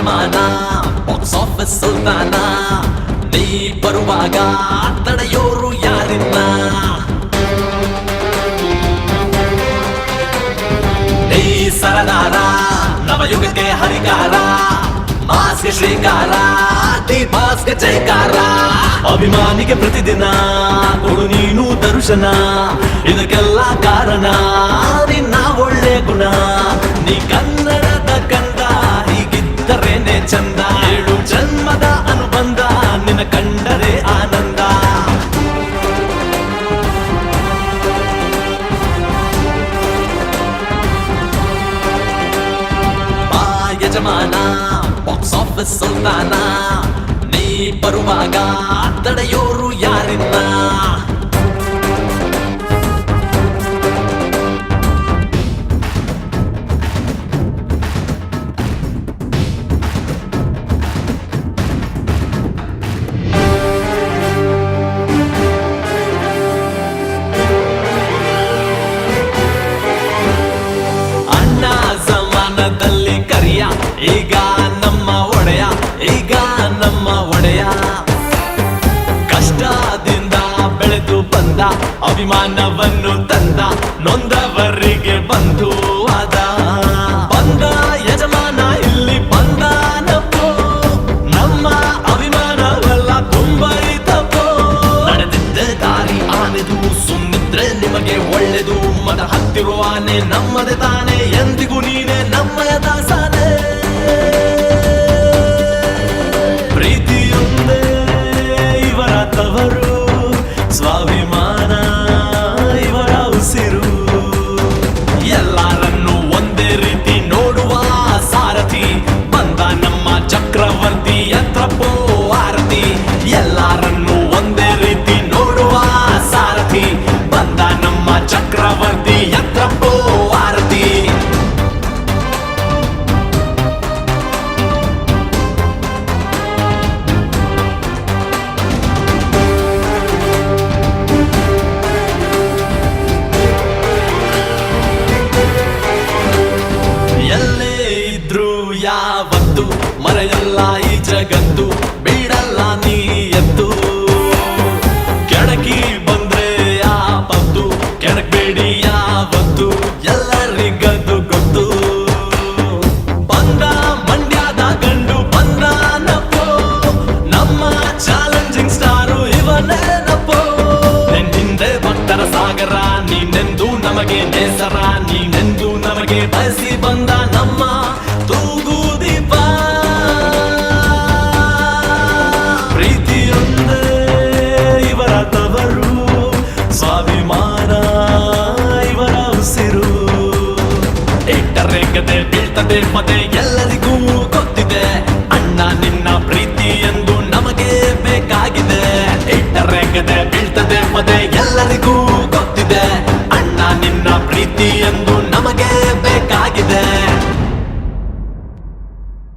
ಯಜಮಾನ box office ಸುಲ್ತಾನ ನೀ ಬರುವಾಗ ತಡೆಯೋರು ಯಾರಿಲ್ಲ ನೀ ಸರದಾರ ನವಯುಗಕ್ಕೆ ಹರಿಕಾರ ಮಾಸ್ಗೆ ಶ್ರೀಕಾರ ದಿ ಬಾಸ್ಗೆ ಜೈಕಾರ ಅಭಿಮಾನಿಗೆ ಪ್ರತಿದಿನ ಕೊಡು ನೀನು ದರ್ಶನ ಇದಕ್ಕೆಲ್ಲ ಕಾರಣ ನಿನ್ನ ಒಳ್ಳೆ ಗುಣ ನೀ ಕನ್ನಡದ ಕಂದ ಹೀಗಿದ್ದರೇನೆ ಚಂದ 7 ಜನ್ಮದ ಅನುಬಂಧ ನಿನ್ನ ಕಂಡರೆ ಆನಂದ ಬಾ ಯಜಮಾನ ಬಾಕ್ಸ್ ಆಫೀಸ್ ಸುಲ್ತಾನ ನೀ ಬರುವಾಗ ತಡೆಯೋರು ಯಾರಿಲ್ಲ ಅಣ್ಣ ಸಮಾನದಲ್ಲಿ ಕರಿಯ ಈಗ ನಮ್ಮ ಒಡೆಯ ಈಗ ನಮ್ಮ ಒಡೆಯ ಕಷ್ಟದಿಂದ ಬೆಳೆದು ಬಂದ ಅಭಿಮಾನವನ್ನು ತಂದ ನೊಂದವರಿಗೆ ಬಂಧು ಆದ ಬಂದ ಯಜಮಾನ ಇಲ್ಲಿ ಬಂದ ನಪ್ಪು ನಮ್ಮ ಅಭಿಮಾನವೆಲ್ಲ ತುಂಬ ತಪ್ಪು ನಡೆದಿದ್ದ ದಾರಿ ಆನೆದು ಸುಮ್ಮಿದ್ರೆ ನಿಮಗೆ ಒಳ್ಳೆದು ಮದ ಹತ್ತಿರುವ ಆನೆ ನಮ್ಮದೇ ತಾನೆ ಎಂದಿಗೂ ನೀನೆ ನಮ್ಮಯ ದಾಸಾನೆ ಪ್ರೀತಿಯೊಂದೇ ಇವರ ತವರು ಸ್ವಾಭಿಮಾನ ಇವರ ಉಸಿರು ಎಲ್ಲರನ್ನು ಒಂದೇ ರೀತಿ ನೋಡುವ ಸಾರಥಿ ಬಂದ ನಮ್ಮ ಚಕ್ರವರ್ತಿ ಯಂತ್ರಪ್ಪೋ ಆರತಿ ಎಲ್ಲರನ್ನು ಒಂದೇ ರೀತಿ ನೋಡುವ ಸಾರಥಿ ಬಂದ ನಮ್ಮ ಚಕ್ರವರ್ತಿ ಯಂತ್ರಪ್ಪೋ ಆರತಿ ಎಲ್ಲೇ ಇದ್ರು ಯಾವತ್ತು ಮರೆಯಲ್ಲ ಈ ಜಗತ್ತು ಬಿಡಲ್ಲ ನೀ ಎತ್ತು ಕೆಣಕಿ ಬಂದ್ರೆ ಯಾವತ್ತು ಕೆಣಕ್ಬೇಡಿ ಯಾವತ್ತು ಎಲ್ಲರಿಗದು ಗೊತ್ತು ಬಂದ ಮಂಡ್ಯದ ಗಂಡು ಬಂದ ನಪ್ಪು ನಮ್ಮ ಚಾಲೆಂಜಿಂಗ್ ಸ್ಟಾರು ಇವನೇ ನಪ್ಪು ನಿನ್ನಿಂದೆ ಭಕ್ತರ ಸಾಗರ ನೀನೆಂದು ನಮಗೆ ನೇಸರ ನೀನೆಂದು ನಮಗೆ ಬಯಸಿ ಬಂದ ನಮ್ಮ ತೂಗು ದೀಪ ಪ್ರೀತಿಯೊಂದೇ ಇವರ ತವರು ಸ್ವಾಭಿಮಾನ ಇವರ ಉಸಿರು ಇಟ್ಟರೇಗದೆ ಬೀಳ್ತದೆ ಪದೇ ಎಲ್ಲರಿಗೂ ಗೊತ್ತಿದೆ ಅಣ್ಣ ನಿನ್ನ ಪ್ರೀತಿ ಎಂದು ನಮಗೆ ಬೇಕಾಗಿದೆ ಇಟ್ಟರೇಗದೆ ಬೀಳ್ತದೆ ಪದೇ ಎಲ್ಲರಿಗೂ ಗೊತ್ತಿದೆ ಅಣ್ಣ ನಿನ್ನ ಪ್ರೀತಿ ಎಂದು ನಮಗೆ ಬೇಕಾಗಿದೆ